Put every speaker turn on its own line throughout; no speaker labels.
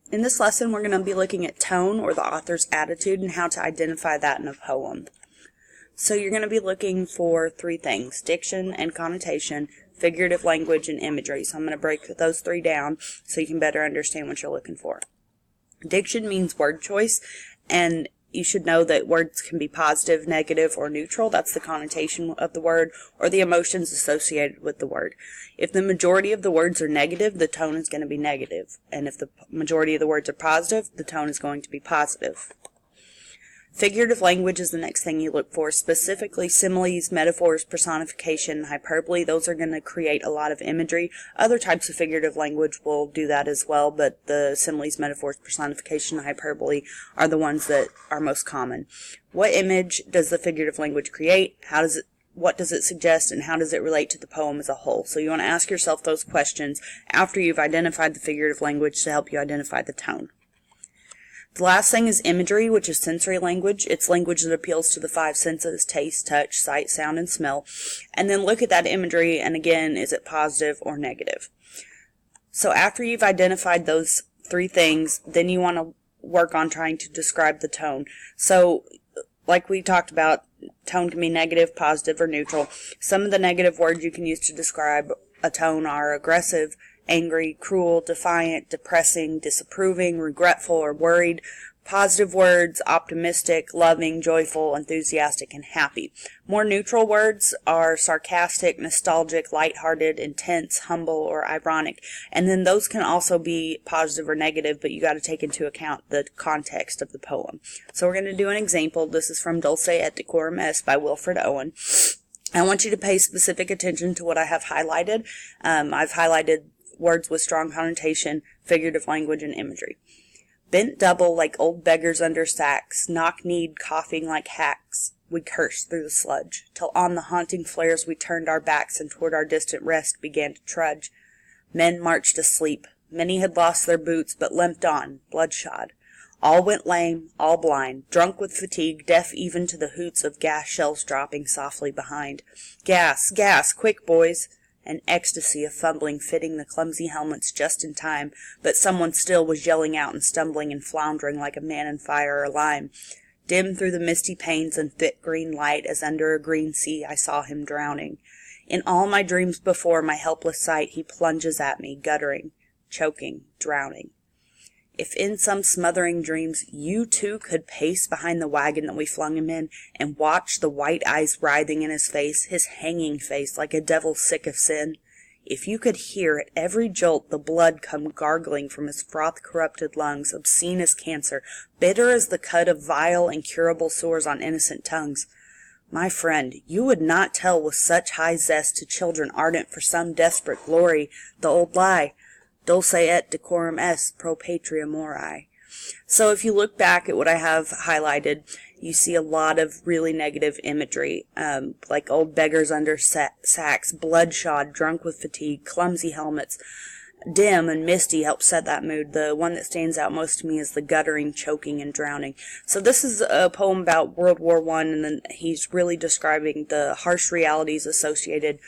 In this lesson, we're going to be looking at tone, or the author's attitude, and how to identify that in a poem. So you're going to be looking for three things: diction and connotation, figurative language, and imagery. So I'm going to break those three down so you can better understand what you're looking for. Diction means word choice, and you should know that words can be positive, negative, or neutral. That's the connotation of the word, or the emotions associated with the word. If the majority of the words are negative, the tone is going to be negative. And if the majority of the words are positive, the tone is going to be positive. Figurative language is the next thing you look for, specifically similes, metaphors, personification, hyperbole. Those are going to create a lot of imagery. Other types of figurative language will do that as well, but the similes, metaphors, personification, hyperbole are the ones that are most common. What image does the figurative language create? What does it suggest, and how does it relate to the poem as a whole? So you want to ask yourself those questions after you've identified the figurative language to help you identify the tone. The last thing is imagery, which is sensory language. It's language that appeals to the five senses: taste, touch, sight, sound, and smell. And then look at that imagery, and again, is it positive or negative? So after you've identified those three things, then you want to work on trying to describe the tone. So, like we talked about, tone can be negative, positive, or neutral. Some of the negative words you can use to describe a tone are aggressive, angry, cruel, defiant, depressing, disapproving, regretful, or worried. Positive words: optimistic, loving, joyful, enthusiastic, and happy. More neutral words are sarcastic, nostalgic, lighthearted, intense, humble, or ironic. And then those can also be positive or negative, but you got to take into account the context of the poem. So we're going to do an example. This is from Dulce et Decorum Est by Wilfred Owen. I want you to pay specific attention to what I have highlighted. I've highlighted words with strong connotation, figurative language, and imagery. Bent double like old beggars under sacks, knock-kneed, coughing like hacks, we cursed through the sludge, till on the haunting flares we turned our backs and toward our distant rest began to trudge. Men marched asleep. Many had lost their boots, but limped on, bloodshot. All went lame, all blind, drunk with fatigue, deaf even to the hoots of gas shells dropping softly behind. Gas, gas, quick, boys! An ecstasy of fumbling, fitting the clumsy helmets just in time, but someone still was yelling out and stumbling and floundering like a man in fire or lime. Dim through the misty panes and thick green light, as under a green sea I saw him drowning. In all my dreams before my helpless sight he plunges at me, guttering, choking, drowning. If in some smothering dreams you too could pace behind the wagon that we flung him in, and watch the white eyes writhing in his face, his hanging face like a devil sick of sin, if you could hear at every jolt the blood come gargling from his froth-corrupted lungs, obscene as cancer, bitter as the cut of vile, incurable sores on innocent tongues, my friend, you would not tell with such high zest to children ardent for some desperate glory the old lie, Dulce et decorum est pro patria mori. So if you look back at what I have highlighted, you see a lot of really negative imagery, like old beggars under sacks, bloodshot, drunk with fatigue, clumsy helmets. Dim and misty help set that mood. The one that stands out most to me is the guttering, choking, and drowning. So this is a poem about World War I, and then he's really describing the harsh realities associated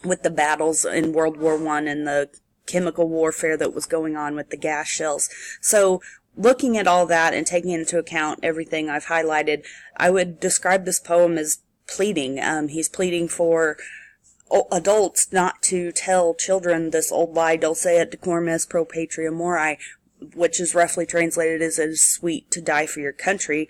with the battles in World War I and the chemical warfare that was going on with the gas shells. So looking at all that and taking into account everything I've highlighted, I would describe this poem as pleading. He's pleading for adults not to tell children this old lie, Dulce et decorum est pro patria mori, which is roughly translated as "it is sweet to die for your country."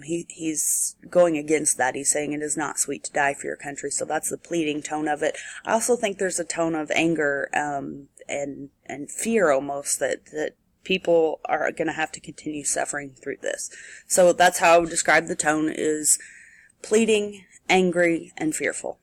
He's going against that. He's saying it is not sweet to die for your country. So that's the pleading tone of it. I also think there's a tone of anger and fear almost that people are going to have to continue suffering through this. So that's how I would describe the tone: is pleading, angry, and fearful.